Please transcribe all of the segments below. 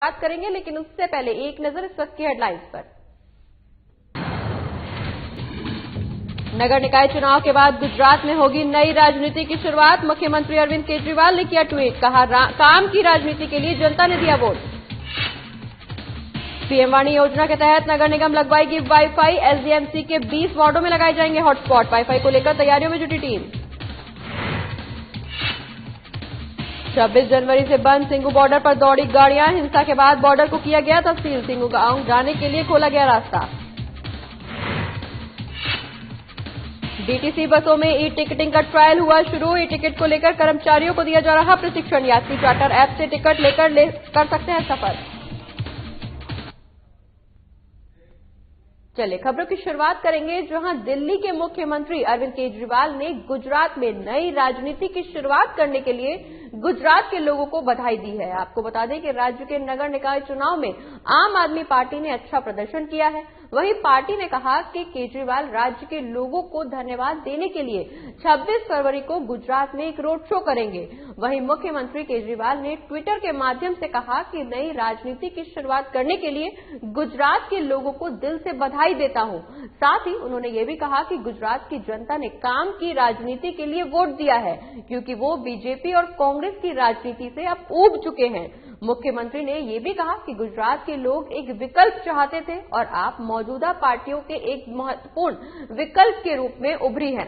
बात करेंगे, लेकिन उससे पहले एक नजर इस वक्त की हेडलाइंस पर। नगर निकाय चुनाव के बाद गुजरात में होगी नई राजनीति की शुरुआत। मुख्यमंत्री अरविंद केजरीवाल ने किया ट्वीट, कहा काम की राजनीति के लिए जनता ने दिया वोट। पीएम वाणी योजना के तहत नगर निगम लगवाएगी वाईफाई। एसडीएमसी के 20 वार्डों में लगाए जाएंगे हॉटस्पॉट। वाईफाई को लेकर तैयारियों में जुटी टीम। 26 जनवरी से बंद सिंगू बॉर्डर पर दौड़ी गाड़ियां। हिंसा के बाद बॉर्डर को किया गया तब्दील। सिंगू गांव जाने के लिए खोला गया रास्ता। डीटीसी बसों में ई टिकटिंग का ट्रायल हुआ शुरू। ई टिकट को लेकर कर्मचारियों को दिया जा रहा प्रशिक्षण। यात्री चार्टर ऐप से टिकट लेकर कर सकते हैं सफर। चलिए खबरों की शुरुआत करेंगे, जहां दिल्ली के मुख्यमंत्री अरविंद केजरीवाल ने गुजरात में नई राजनीति की शुरुआत करने के लिए गुजरात के लोगों को बधाई दी है। आपको बता दें कि राज्य के नगर निकाय चुनाव में आम आदमी पार्टी ने अच्छा प्रदर्शन किया है। वहीं पार्टी ने कहा कि केजरीवाल राज्य के लोगों को धन्यवाद देने के लिए 26 फरवरी को गुजरात में एक रोड शो करेंगे। वहीं मुख्यमंत्री केजरीवाल ने ट्विटर के माध्यम से कहा कि नई राजनीति की शुरुआत करने के लिए गुजरात के लोगों को दिल से बधाई देता हूं। साथ ही उन्होंने ये भी कहा कि गुजरात की जनता ने काम की राजनीति के लिए वोट दिया है, क्योंकि वो बीजेपी और कांग्रेस की राजनीति से अब ऊब चुके हैं। मुख्यमंत्री ने यह भी कहा कि गुजरात के लोग एक विकल्प चाहते थे और आप मौजूदा पार्टियों के एक महत्वपूर्ण विकल्प के रूप में उभरी हैं।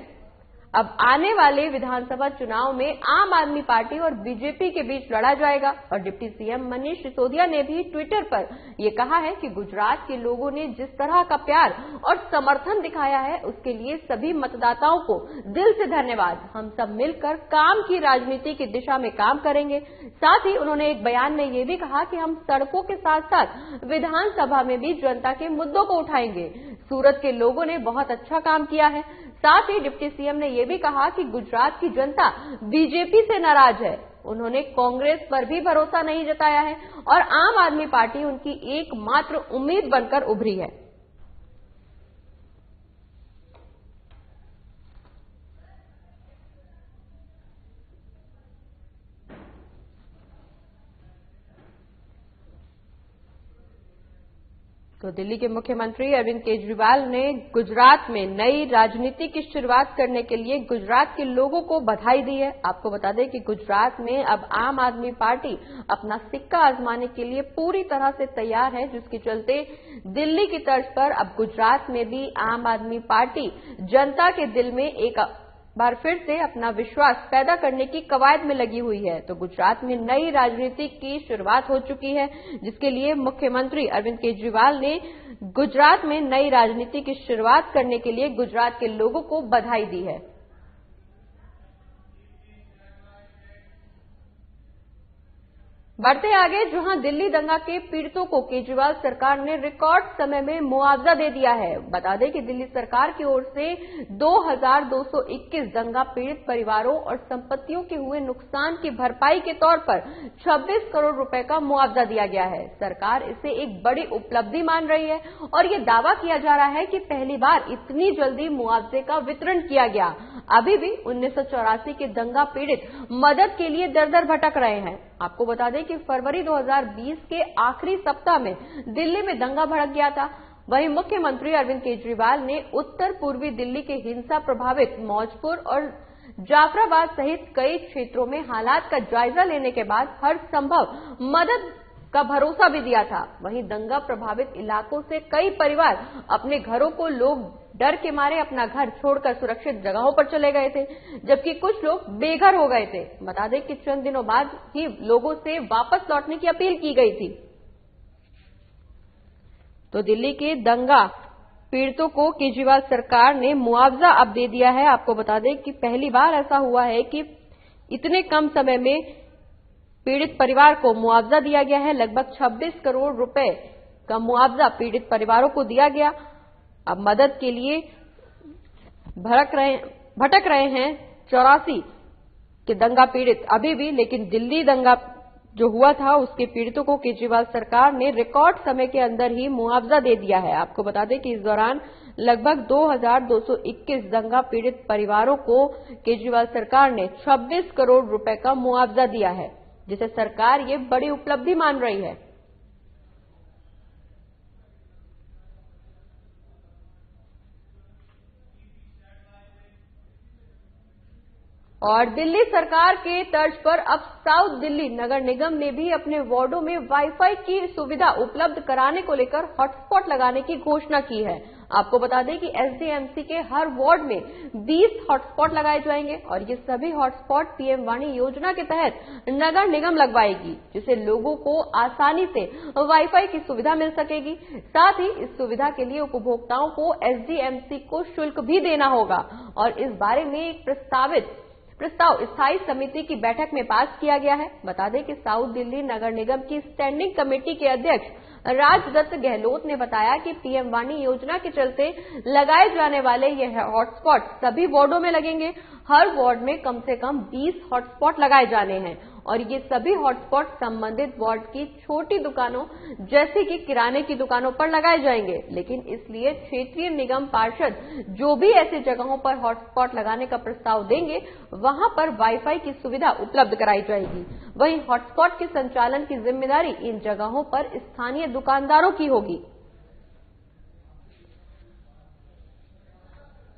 अब आने वाले विधानसभा चुनाव में आम आदमी पार्टी और बीजेपी के बीच लड़ा जाएगा। और डिप्टी सीएम मनीष सिसोदिया ने भी ट्विटर पर यह कहा है कि गुजरात के लोगों ने जिस तरह का प्यार और समर्थन दिखाया है, उसके लिए सभी मतदाताओं को दिल से धन्यवाद। हम सब मिलकर काम की राजनीति की दिशा में काम करेंगे। साथ ही उन्होंने एक बयान में यह भी कहा कि हम सड़कों के साथ साथ विधानसभा में भी जनता के मुद्दों को उठाएंगे। सूरत के लोगों ने बहुत अच्छा काम किया है। साथ ही डिप्टी सीएम ने यह भी कहा कि गुजरात की जनता बीजेपी से नाराज है। उन्होंने कांग्रेस पर भी भरोसा नहीं जताया है और आम आदमी पार्टी उनकी एकमात्र उम्मीद बनकर उभरी है। तो दिल्ली के मुख्यमंत्री अरविंद केजरीवाल ने गुजरात में नई राजनीति की शुरुआत करने के लिए गुजरात के लोगों को बधाई दी है। आपको बता दें कि गुजरात में अब आम आदमी पार्टी अपना सिक्का आजमाने के लिए पूरी तरह से तैयार है, जिसके चलते दिल्ली की तर्ज पर अब गुजरात में भी आम आदमी पार्टी जनता के दिल में एक बार फिर से अपना विश्वास पैदा करने की कवायद में लगी हुई है। तो गुजरात में नई राजनीति की शुरुआत हो चुकी है, जिसके लिए मुख्यमंत्री अरविंद केजरीवाल ने गुजरात में नई राजनीति की शुरुआत करने के लिए गुजरात के लोगों को बधाई दी है। बढ़ते आगे, जहां दिल्ली दंगा के पीड़ितों को केजरीवाल सरकार ने रिकॉर्ड समय में मुआवजा दे दिया है। बता दें कि दिल्ली सरकार की ओर से 2221 दंगा पीड़ित परिवारों और संपत्तियों के हुए नुकसान की भरपाई के तौर पर 26 करोड़ रुपए का मुआवजा दिया गया है। सरकार इसे एक बड़ी उपलब्धि मान रही है और ये दावा किया जा रहा है कि पहली बार इतनी जल्दी मुआवजे का वितरण किया गया। अभी भी 1984 के दंगा पीड़ित मदद के लिए दर दर भटक रहे हैं। आपको बता दें कि फरवरी 2020 के आखिरी सप्ताह में दिल्ली में दंगा भड़क गया था। वहीं मुख्यमंत्री अरविंद केजरीवाल ने उत्तर पूर्वी दिल्ली के हिंसा प्रभावित मौजपुर और जाफराबाद सहित कई क्षेत्रों में हालात का जायजा लेने के बाद हर संभव मदद का भरोसा भी दिया था। वहीं दंगा प्रभावित इलाकों से कई परिवार अपने घरों को लोग डर के मारे अपना घर छोड़कर सुरक्षित जगहों पर चले गए थे, जबकि कुछ लोग बेघर हो गए थे। बता दें कि चंद दिनों बाद ही लोगों से वापस लौटने की अपील की गई थी। तो दिल्ली के दंगा पीड़ितों को केजरीवाल सरकार ने मुआवजा अब दे दिया है। आपको बता दें कि पहली बार ऐसा हुआ है कि इतने कम समय में पीड़ित परिवार को मुआवजा दिया गया है। लगभग 26 करोड़ रुपए का मुआवजा पीड़ित परिवारों को दिया गया। अब मदद के लिए भटक रहे हैं 84 के दंगा पीड़ित अभी भी, लेकिन दिल्ली दंगा जो हुआ था उसके पीड़ितों को केजरीवाल सरकार ने रिकॉर्ड समय के अंदर ही मुआवजा दे दिया है। आपको बता दें कि इस दौरान लगभग 2221 दंगा पीड़ित परिवारों को केजरीवाल सरकार ने 26 करोड़ रुपए का मुआवजा दिया है, जिसे सरकार ये बड़ी उपलब्धि मान रही है। और दिल्ली सरकार के तर्ज पर अब साउथ दिल्ली नगर निगम ने भी अपने वार्डों में वाईफाई की सुविधा उपलब्ध कराने को लेकर हॉटस्पॉट लगाने की घोषणा की है। आपको बता दें कि एसडीएमसी के हर वार्ड में 20 हॉटस्पॉट लगाए जाएंगे और ये सभी हॉटस्पॉट पीएम वाणी योजना के तहत नगर निगम लगवाएगी, जिससे लोगों को आसानी से वाईफाई की सुविधा मिल सकेगी। साथ ही इस सुविधा के लिए उपभोक्ताओं को एसडीएमसी को शुल्क भी देना होगा और इस बारे में एक प्रस्ताव स्थायी समिति की बैठक में पास किया गया है। बता दें कि साउथ दिल्ली नगर निगम की स्टैंडिंग कमेटी के अध्यक्ष राजदत्त गहलोत ने बताया कि पीएम वाणी योजना के चलते लगाए जाने वाले यह हॉटस्पॉट सभी वार्डों में लगेंगे। हर वार्ड में कम से कम 20 हॉटस्पॉट लगाए जाने हैं और ये सभी हॉटस्पॉट संबंधित वार्ड की छोटी दुकानों जैसे कि किराने की दुकानों पर लगाए जाएंगे। लेकिन इसलिए क्षेत्रीय निगम पार्षद जो भी ऐसी जगहों पर हॉटस्पॉट लगाने का प्रस्ताव देंगे, वहां पर वाईफाई की सुविधा उपलब्ध कराई जाएगी। वहीं हॉटस्पॉट के संचालन की जिम्मेदारी इन जगहों पर स्थानीय दुकानदारों की होगी।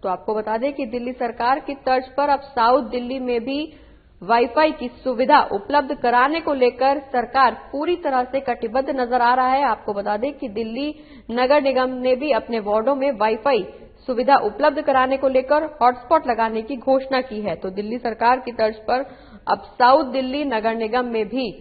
तो आपको बता दें कि दिल्ली सरकार की तर्ज पर अब साउथ दिल्ली में भी वाईफाई की सुविधा उपलब्ध कराने को लेकर सरकार पूरी तरह से कटिबद्ध नजर आ रहा है। आपको बता दें कि दिल्ली नगर निगम ने भी अपने वार्डों में वाईफाई सुविधा उपलब्ध कराने को लेकर हॉटस्पॉट लगाने की घोषणा की है। तो दिल्ली सरकार की तर्ज पर अब साउथ दिल्ली नगर निगम में भी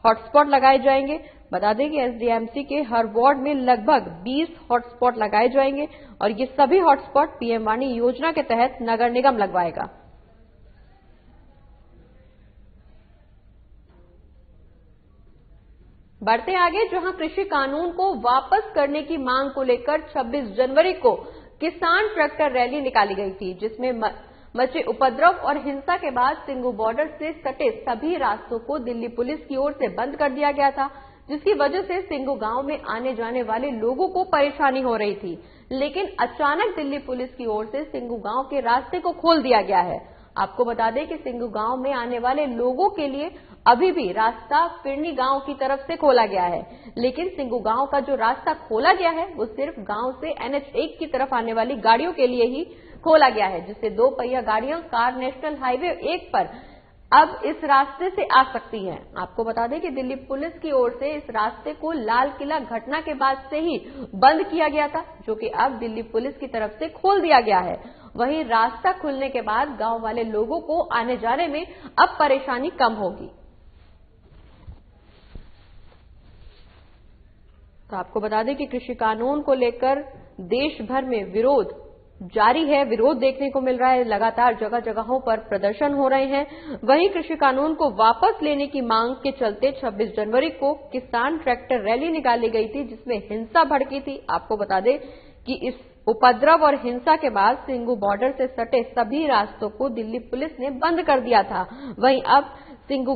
हॉटस्पॉट लगाए जाएंगे। बता दें कि एसडीएमसी के हर वार्ड में लगभग 20 हॉटस्पॉट लगाए जाएंगे और ये सभी हॉटस्पॉट पीएम वाणी योजना के तहत नगर निगम लगवाएगा। बढ़ते आगे, जहां कृषि कानून को वापस करने की मांग को लेकर 26 जनवरी को किसान ट्रैक्टर रैली निकाली गई थी, जिसमें मचे उपद्रव और हिंसा के बाद सिंगू बॉर्डर से सटे सभी रास्तों को दिल्ली पुलिस की ओर से बंद कर दिया गया था, जिसकी वजह से सिंगू गांव में आने जाने वाले लोगों को परेशानी हो रही थी। लेकिन अचानक दिल्ली पुलिस की ओर से सिंगू गांव के रास्ते को खोल दिया गया है। आपको बता दें कि सिंगू गांव में आने वाले लोगों के लिए अभी भी रास्ता फिरनी गांव की तरफ से खोला गया है, लेकिन सिंगू गांव का जो रास्ता खोला गया है वो सिर्फ गांव से NH1 की तरफ आने वाली गाड़ियों के लिए ही खोला गया है, जिससे 2 पहिया गाड़ियां कार नेशनल हाईवे 1 पर अब इस रास्ते से आ सकती हैं। आपको बता दें कि दिल्ली पुलिस की ओर से इस रास्ते को लाल किला घटना के बाद से ही बंद किया गया था, जो कि अब दिल्ली पुलिस की तरफ से खोल दिया गया है। वहीं रास्ता खुलने के बाद गांव वाले लोगों को आने जाने में अब परेशानी कम होगी। तो आपको बता दें कि कृषि कानून को लेकर देश भर में विरोध जारी है। विरोध देखने को मिल रहा है, लगातार जगह जगहों पर प्रदर्शन हो रहे हैं। वहीं कृषि कानून को वापस लेने की मांग के चलते 26 जनवरी को किसान ट्रैक्टर रैली निकाली गई थी, जिसमें हिंसा भड़की थी। आपको बता दें कि इस उपद्रव और हिंसा के बाद सिंगू बॉर्डर से सटे सभी रास्तों को दिल्ली पुलिस ने बंद कर दिया था। वहीं अब सिंगू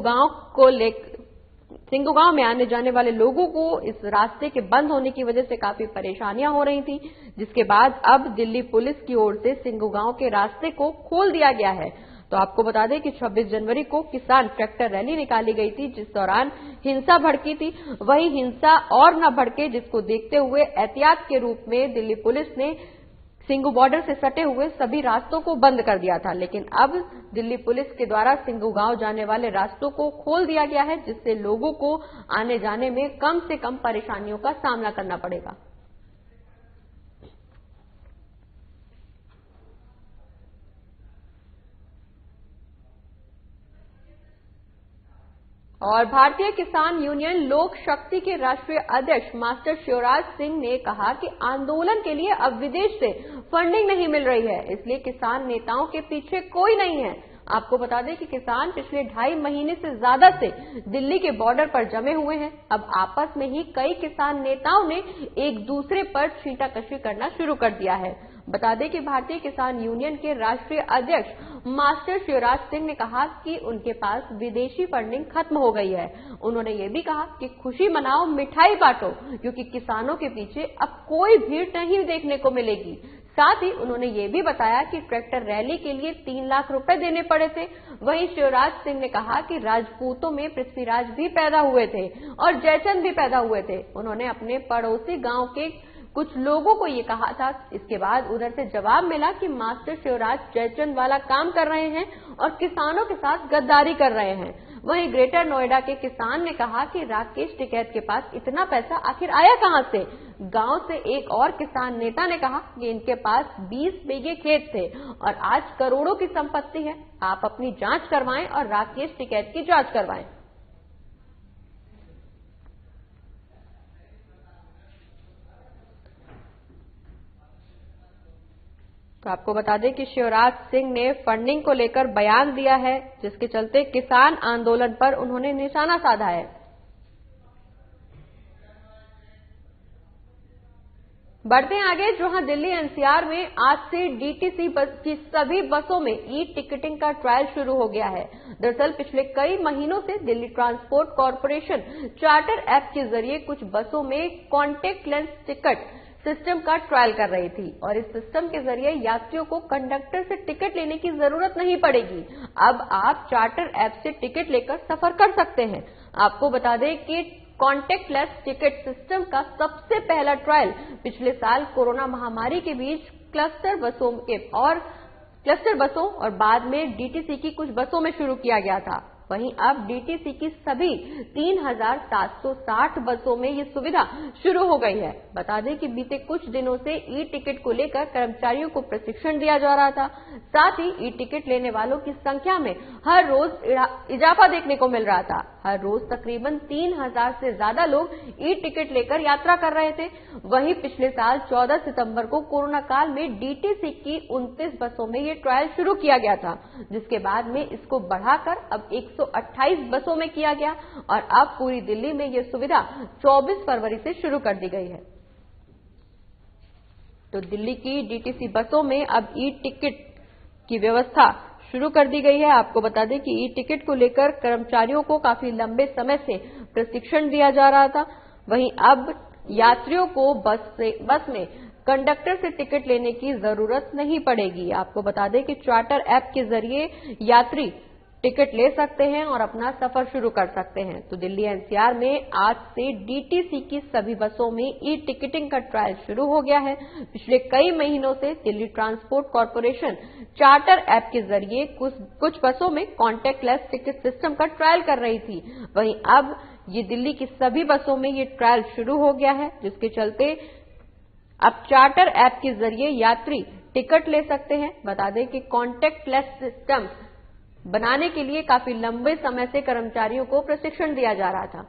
गांव में आने जाने वाले लोगों को इस रास्ते के बंद होने की वजह से काफी परेशानियां हो रही थी, जिसके बाद अब दिल्ली पुलिस की ओर से सिंगू गांव के रास्ते को खोल दिया गया है। तो आपको बता दें कि 26 जनवरी को किसान ट्रैक्टर रैली निकाली गई थी, जिस दौरान हिंसा भड़की थी। वही हिंसा और न भड़के, जिसको देखते हुए एहतियात के रूप में दिल्ली पुलिस ने सिंगू बॉर्डर से सटे हुए सभी रास्तों को बंद कर दिया था। लेकिन अब दिल्ली पुलिस के द्वारा सिंगू गांव जाने वाले रास्तों को खोल दिया गया है, जिससे लोगों को आने जाने में कम से कम परेशानियों का सामना करना पड़ेगा। और भारतीय किसान यूनियन लोक शक्ति के राष्ट्रीय अध्यक्ष मास्टर शिवराज सिंह ने कहा कि आंदोलन के लिए अब विदेश से फंडिंग नहीं मिल रही है, इसलिए किसान नेताओं के पीछे कोई नहीं है। आपको बता दें कि किसान पिछले 2.5 महीने से ज्यादा से दिल्ली के बॉर्डर पर जमे हुए हैं। अब आपस में ही कई किसान नेताओं ने एक दूसरे पर छींटाकशी करना शुरू कर दिया है। बता दें कि भारतीय किसान यूनियन के राष्ट्रीय अध्यक्ष मास्टर शिवराज सिंह ने कहा कि उनके पास विदेशी फंडिंग खत्म हो गई है। उन्होंने ये भी कहा कि खुशी मनाओ, मिठाई बांटो, क्योंकि किसानों के पीछे अब कोई भीड़ नहीं देखने को मिलेगी। साथ ही उन्होंने ये भी बताया कि ट्रैक्टर रैली के लिए 3 लाख रुपए देने पड़े थे। वहीं शिवराज सिंह ने कहा कि राजपूतों में पृथ्वीराज भी पैदा हुए थे और जयचंद भी पैदा हुए थे। उन्होंने अपने पड़ोसी गांव के कुछ लोगों को ये कहा था। इसके बाद उधर से जवाब मिला कि मास्टर शिवराज जयचंद वाला काम कर रहे हैं और किसानों के साथ गद्दारी कर रहे हैं। वहीं ग्रेटर नोएडा के किसान ने कहा कि राकेश टिकैत के पास इतना पैसा आखिर आया कहां से। गांव से एक और किसान नेता ने कहा कि इनके पास 20 बीघे खेत थे और आज करोड़ों की संपत्ति है। आप अपनी जांच करवाएं और राकेश टिकैत की जांच करवाएं। तो आपको बता दें कि शिवराज सिंह ने फंडिंग को लेकर बयान दिया है, जिसके चलते किसान आंदोलन पर उन्होंने निशाना साधा है। बढ़ते हैं आगे, जहां दिल्ली एनसीआर में आज से डीटीसी बस की सभी बसों में ई टिकटिंग का ट्रायल शुरू हो गया है। दरअसल पिछले कई महीनों से Delhi transport corporation charter app के जरिए कुछ बसों में कॉन्टेक्टलेस टिकट सिस्टम का ट्रायल कर रही थी और इस सिस्टम के जरिए यात्रियों को कंडक्टर से टिकट लेने की जरूरत नहीं पड़ेगी। अब आप चार्टर ऐप से टिकट लेकर सफर कर सकते हैं। आपको बता दें कि कॉन्टेक्टलेस टिकट सिस्टम का सबसे पहला ट्रायल पिछले साल कोरोना महामारी के बीच क्लस्टर बसों और बाद में डीटीसी की कुछ बसों में शुरू किया गया था। वहीं अब डीटीसी की सभी 3,760 बसों में ये सुविधा शुरू हो गई है। बता दें कि बीते कुछ दिनों से ई टिकट को लेकर कर्मचारियों को प्रशिक्षण दिया जा रहा था। साथ ही ई टिकट लेने वालों की संख्या में हर रोज इजाफा देखने को मिल रहा था। हर रोज तकरीबन 3,000 से ज्यादा लोग ई टिकट लेकर यात्रा कर रहे थे। वहीं पिछले साल 14 सितंबर को कोरोना काल में डीटीसी की 29 बसों में ये ट्रायल शुरू किया गया था, जिसके बाद में इसको बढ़ाकर अब 128 बसों में किया गया और अब पूरी दिल्ली में ये सुविधा 24 फरवरी से शुरू कर दी गई है। तो दिल्ली की डीटीसी बसों में अब ई टिकट की व्यवस्था शुरू कर दी गई है। आपको बता दें कि ई टिकट को लेकर कर्मचारियों को काफी लंबे समय से प्रशिक्षण दिया जा रहा था। वहीं अब यात्रियों को बस में कंडक्टर से टिकट लेने की जरूरत नहीं पड़ेगी। आपको बता दें कि चार्टर ऐप के जरिए यात्री टिकट ले सकते हैं और अपना सफर शुरू कर सकते हैं। तो दिल्ली एनसीआर में आज से डीटीसी की सभी बसों में ई टिकटिंग का ट्रायल शुरू हो गया है। पिछले कई महीनों से Delhi transport corporation charter app के जरिए कुछ बसों में कॉन्टेक्टलेस टिकट सिस्टम का ट्रायल कर रही थी। वहीं अब ये दिल्ली की सभी बसों में ये ट्रायल शुरू हो गया है, जिसके चलते अब चार्टर ऐप के जरिए यात्री टिकट ले सकते हैं। बता दें कि कॉन्टेक्टलेस सिस्टम बनाने के लिए काफी लंबे समय से कर्मचारियों को प्रशिक्षण दिया जा रहा था।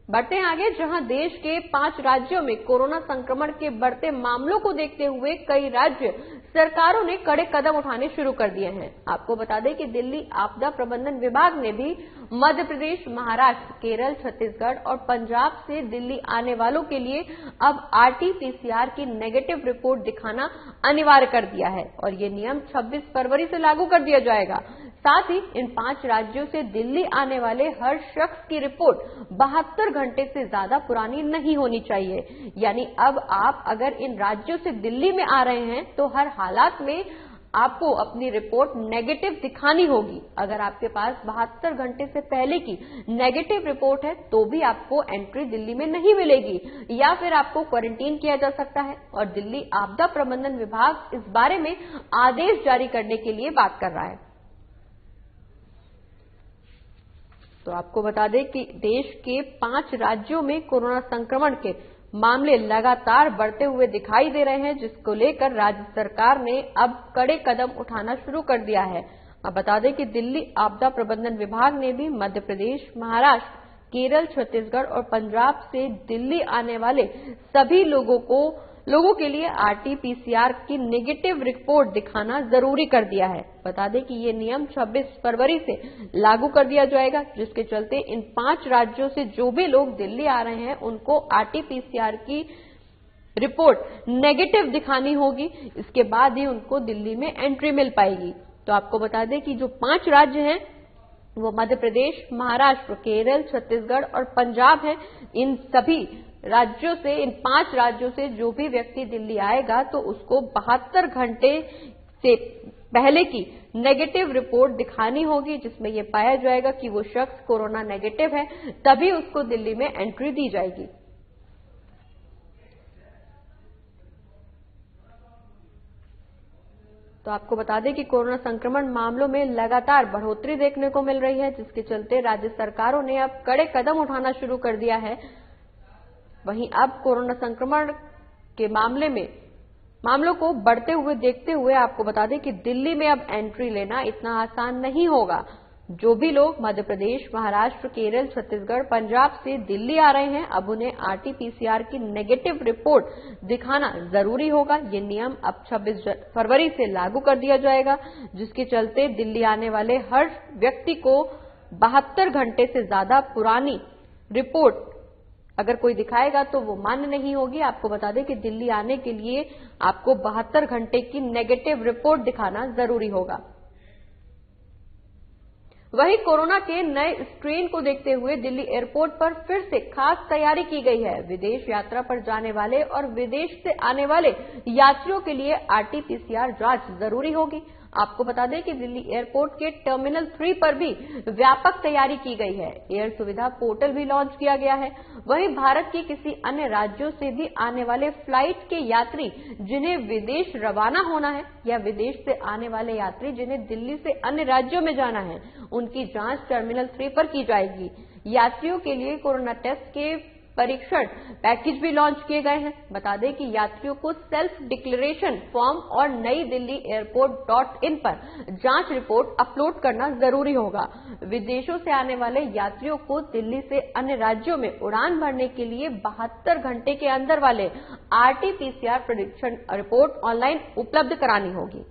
बढ़ते हैं आगे, जहां देश के 5 राज्यों में कोरोना संक्रमण के बढ़ते मामलों को देखते हुए कई राज्य सरकारों ने कड़े कदम उठाने शुरू कर दिए हैं। आपको बता दें कि दिल्ली आपदा प्रबंधन विभाग ने भी मध्य प्रदेश, महाराष्ट्र, केरल, छत्तीसगढ़ और पंजाब से दिल्ली आने वालों के लिए अब RT-PCR की नेगेटिव रिपोर्ट दिखाना अनिवार्य कर दिया है और ये नियम 26 फरवरी से लागू कर दिया जाएगा। साथ ही इन 5 राज्यों से दिल्ली आने वाले हर शख्स की रिपोर्ट 72 घंटे से ज्यादा पुरानी नहीं होनी चाहिए। यानी अब आप अगर इन राज्यों से दिल्ली में आ रहे हैं तो हर हालात में आपको अपनी रिपोर्ट नेगेटिव दिखानी होगी। अगर आपके पास 72 घंटे से पहले की नेगेटिव रिपोर्ट है तो भी आपको एंट्री दिल्ली में नहीं मिलेगी या फिर आपको क्वारंटीन किया जा सकता है। और दिल्ली आपदा प्रबंधन विभाग इस बारे में आदेश जारी करने के लिए बात कर रहा है। तो आपको बता दें कि देश के 5 राज्यों में कोरोना संक्रमण के मामले लगातार बढ़ते हुए दिखाई दे रहे हैं, जिसको लेकर राज्य सरकार ने अब कड़े कदम उठाना शुरू कर दिया है। अब बता दें कि दिल्ली आपदा प्रबंधन विभाग ने भी मध्य प्रदेश, महाराष्ट्र, केरल, छत्तीसगढ़ और पंजाब से दिल्ली आने वाले सभी लोगों के लिए RT-PCR की नेगेटिव रिपोर्ट दिखाना जरूरी कर दिया है। बता दें कि ये नियम 26 फरवरी से लागू कर दिया जाएगा, जिसके चलते इन 5 राज्यों से जो भी लोग दिल्ली आ रहे हैं उनको RT-PCR की रिपोर्ट नेगेटिव दिखानी होगी। इसके बाद ही उनको दिल्ली में एंट्री मिल पाएगी। तो आपको बता दें कि जो 5 राज्य हैं वो मध्य प्रदेश, महाराष्ट्र, केरल, छत्तीसगढ़ और पंजाब है। इन सभी राज्यों से, इन 5 राज्यों से जो भी व्यक्ति दिल्ली आएगा तो उसको 72 घंटे से पहले की नेगेटिव रिपोर्ट दिखानी होगी, जिसमें यह पाया जाएगा कि वो शख्स कोरोना नेगेटिव है, तभी उसको दिल्ली में एंट्री दी जाएगी। तो आपको बता दें कि कोरोना संक्रमण मामलों में लगातार बढ़ोतरी देखने को मिल रही है, जिसके चलते राज्य सरकारों ने अब कड़े कदम उठाना शुरू कर दिया है। वहीं अब कोरोना संक्रमण के मामलों को बढ़ते हुए देखते हुए आपको बता दें कि दिल्ली में अब एंट्री लेना इतना आसान नहीं होगा। जो भी लोग मध्य प्रदेश, महाराष्ट्र, केरल, छत्तीसगढ़, पंजाब से दिल्ली आ रहे हैं, अब उन्हें आरटी-पीसीआर की नेगेटिव रिपोर्ट दिखाना जरूरी होगा। ये नियम अब 26 फरवरी से लागू कर दिया जाएगा, जिसके चलते दिल्ली आने वाले हर व्यक्ति को 72 घंटे से ज्यादा पुरानी रिपोर्ट अगर कोई दिखाएगा तो वो मान्य नहीं होगी। आपको बता दें कि दिल्ली आने के लिए आपको 72 घंटे की नेगेटिव रिपोर्ट दिखाना जरूरी होगा। वहीं कोरोना के नए स्ट्रेन को देखते हुए दिल्ली एयरपोर्ट पर फिर से खास तैयारी की गई है। विदेश यात्रा पर जाने वाले और विदेश से आने वाले यात्रियों के लिए आरटी-पीसीआर जांच जरूरी होगी। आपको बता दें कि दिल्ली एयरपोर्ट के टर्मिनल 3 पर भी व्यापक तैयारी की गई है। एयर सुविधा पोर्टल भी लॉन्च किया गया है। वहीं भारत के किसी अन्य राज्यों से भी आने वाले फ्लाइट के यात्री जिन्हें विदेश रवाना होना है या विदेश से आने वाले यात्री जिन्हें दिल्ली से अन्य राज्यों में जाना है, उनकी जांच टर्मिनल 3 पर की जाएगी। यात्रियों के लिए कोरोना टेस्ट के परीक्षण पैकेज भी लॉन्च किए गए हैं। बता दें कि यात्रियों को सेल्फ डिक्लेरेशन फॉर्म और नई दिल्ली एयरपोर्ट.in पर जांच रिपोर्ट अपलोड करना जरूरी होगा। विदेशों से आने वाले यात्रियों को दिल्ली से अन्य राज्यों में उड़ान भरने के लिए 72 घंटे के अंदर वाले आरटी-पीसीआर परीक्षण रिपोर्ट ऑनलाइन उपलब्ध करानी होगी।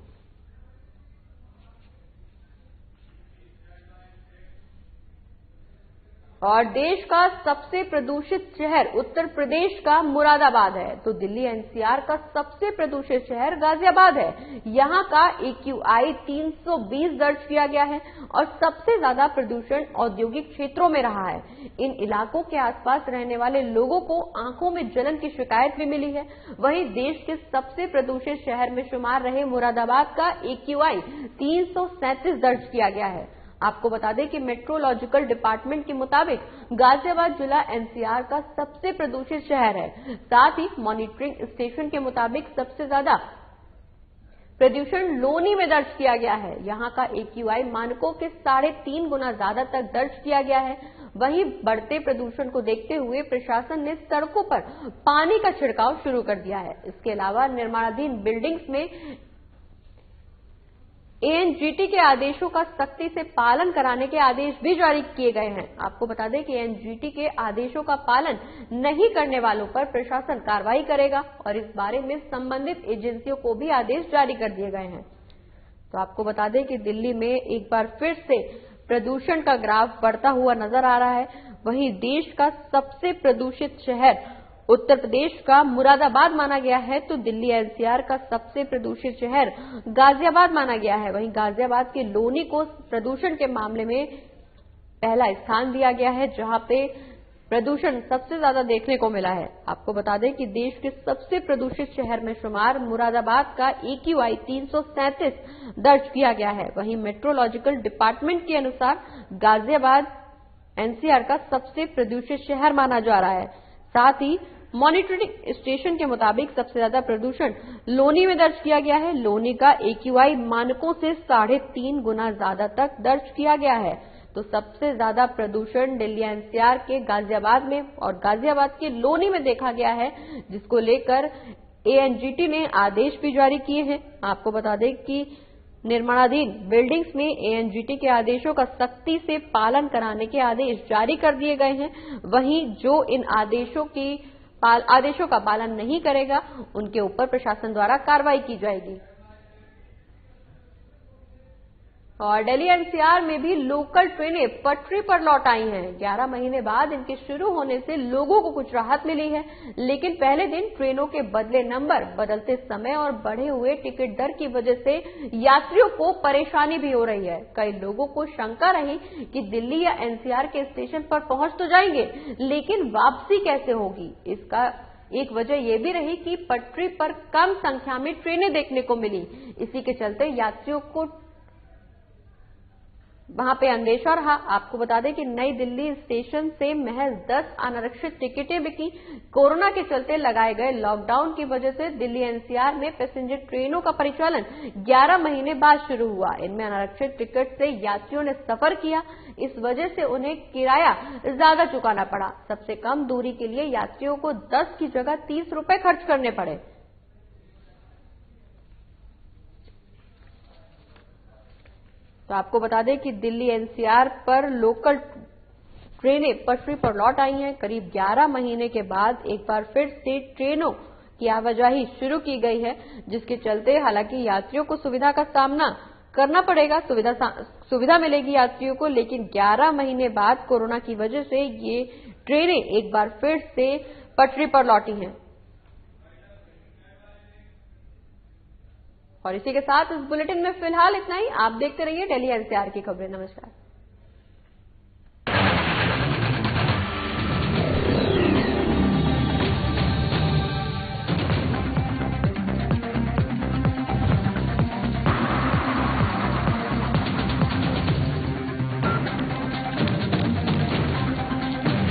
और देश का सबसे प्रदूषित शहर उत्तर प्रदेश का मुरादाबाद है, तो दिल्ली एनसीआर का सबसे प्रदूषित शहर गाजियाबाद है। यहां का AQI 320 दर्ज किया गया है और सबसे ज्यादा प्रदूषण औद्योगिक क्षेत्रों में रहा है। इन इलाकों के आसपास रहने वाले लोगों को आंखों में जलन की शिकायत भी मिली है। वहीं देश के सबसे प्रदूषित शहर में शुमार रहे मुरादाबाद का AQI 337 दर्ज किया गया है। आपको बता दें कि मेट्रोलॉजिकल डिपार्टमेंट के मुताबिक गाजियाबाद जिला एनसीआर का सबसे प्रदूषित शहर है। साथ ही मॉनिटरिंग स्टेशन के मुताबिक सबसे ज्यादा प्रदूषण लोनी में दर्ज किया गया है। यहां का AQI मानकों के 3.5 गुना ज्यादा तक दर्ज किया गया है। वहीं बढ़ते प्रदूषण को देखते हुए प्रशासन ने सड़कों पर पानी का छिड़काव शुरू कर दिया है। इसके अलावा निर्माणाधीन बिल्डिंग्स में ANGT के आदेशों का सख्ती से पालन कराने के आदेश भी जारी किए गए हैं। आपको बता दें कि ANGT के आदेशों का पालन नहीं करने वालों पर प्रशासन कार्रवाई करेगा और इस बारे में संबंधित एजेंसियों को भी आदेश जारी कर दिए गए हैं। तो आपको बता दें कि दिल्ली में एक बार फिर से प्रदूषण का ग्राफ बढ़ता हुआ नजर आ रहा है। वहीं देश का सबसे प्रदूषित शहर उत्तर प्रदेश का मुरादाबाद माना गया है, तो दिल्ली एनसीआर का सबसे प्रदूषित शहर गाजियाबाद माना गया है। वहीं गाजियाबाद के लोनी को प्रदूषण के मामले में पहला स्थान दिया गया है, जहां पे प्रदूषण सबसे ज्यादा देखने को मिला है। आपको बता दें कि देश के सबसे प्रदूषित शहर में शुमार मुरादाबाद का AQI 337 दर्ज किया गया है। वहीं मेट्रोलॉजिकल डिपार्टमेंट के अनुसार गाजियाबाद एनसीआर का सबसे प्रदूषित शहर माना जा रहा है। साथ ही मॉनिटरिंग स्टेशन के मुताबिक सबसे ज्यादा प्रदूषण लोनी में दर्ज किया गया है। लोनी का AQI मानकों से 3.5 गुना ज्यादा तक दर्ज किया गया है। तो सबसे ज्यादा प्रदूषण दिल्ली एनसीआर के गाजियाबाद में और गाजियाबाद के लोनी में देखा गया है, जिसको लेकर ANGT ने आदेश भी जारी किए हैं। आपको बता दें कि निर्माणाधीन बिल्डिंग्स में ANGT के आदेशों का सख्ती से पालन कराने के आदेश जारी कर दिए गए हैं। वहीं जो इन आदेशों का पालन नहीं करेगा, उनके ऊपर प्रशासन द्वारा कार्रवाई की जाएगी। और दिल्ली एनसीआर में भी लोकल ट्रेनें पटरी पर लौट आई हैं। 11 महीने बाद इनके शुरू होने से लोगों को कुछ राहत मिली है, लेकिन पहले दिन ट्रेनों के बदले नंबर, बदलते समय और बढ़े हुए टिकट दर की वजह से यात्रियों को परेशानी भी हो रही है। कई लोगों को शंका रही कि दिल्ली या एनसीआर के स्टेशन पर पहुंच तो जाएंगे, लेकिन वापसी कैसे होगी। इसका एक वजह यह भी रही कि पटरी पर कम संख्या में ट्रेनें देखने को मिली। इसी के चलते यात्रियों को वहां पे अंदेशा रहा। आपको बता दें कि नई दिल्ली स्टेशन से महज 10 अनारक्षित टिकटें बिकी। कोरोना के चलते लगाए गए लॉकडाउन की वजह से दिल्ली एनसीआर में पैसेंजर ट्रेनों का परिचालन 11 महीने बाद शुरू हुआ। इनमें अनारक्षित टिकट से यात्रियों ने सफर किया, इस वजह से उन्हें किराया ज्यादा चुकाना पड़ा। सबसे कम दूरी के लिए यात्रियों को 10 की जगह 30 रुपए खर्च करने पड़े। तो आपको बता दें कि दिल्ली एनसीआर पर लोकल ट्रेनें पटरी पर लौट आई हैं। करीब 11 महीने के बाद एक बार फिर से ट्रेनों की आवाजाही शुरू की गई है, जिसके चलते हालांकि यात्रियों को सुविधा का सामना करना पड़ेगा, सुविधा मिलेगी यात्रियों को, लेकिन 11 महीने बाद कोरोना की वजह से ये ट्रेनें एक बार फिर से पटरी पर लौटी हैं। और इसी के साथ इस बुलेटिन में फिलहाल इतना ही। आप देखते रहिए डेली एनसीआर की खबरें। नमस्कार।